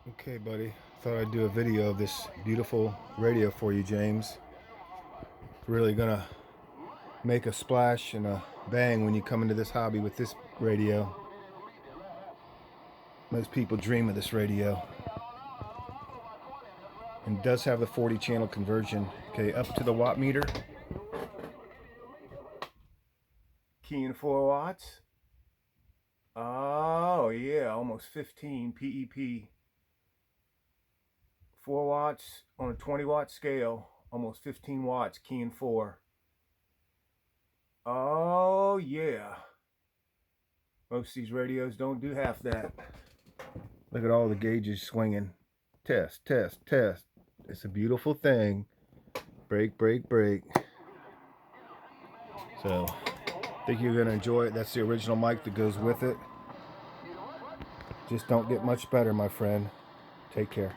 Okay, buddy. Thought I'd do a video of this beautiful radio for you, James. It's really gonna make a splash and a bang when you come into this hobby with this radio. Most people dream of this radio. And it does have the 40 channel conversion. Okay, up to the watt meter. Keying 4 watts. Oh yeah, almost 15 PEP. 4 watts on a 20 watt scale, almost 15 watts, keying 4. Oh yeah. Most of these radios don't do half that. Look at all the gauges swinging. Test, test, test. It's a beautiful thing. Break, break, break. So, I think you're going to enjoy it. That's the original mic that goes with it. Just don't get much better, my friend. Take care.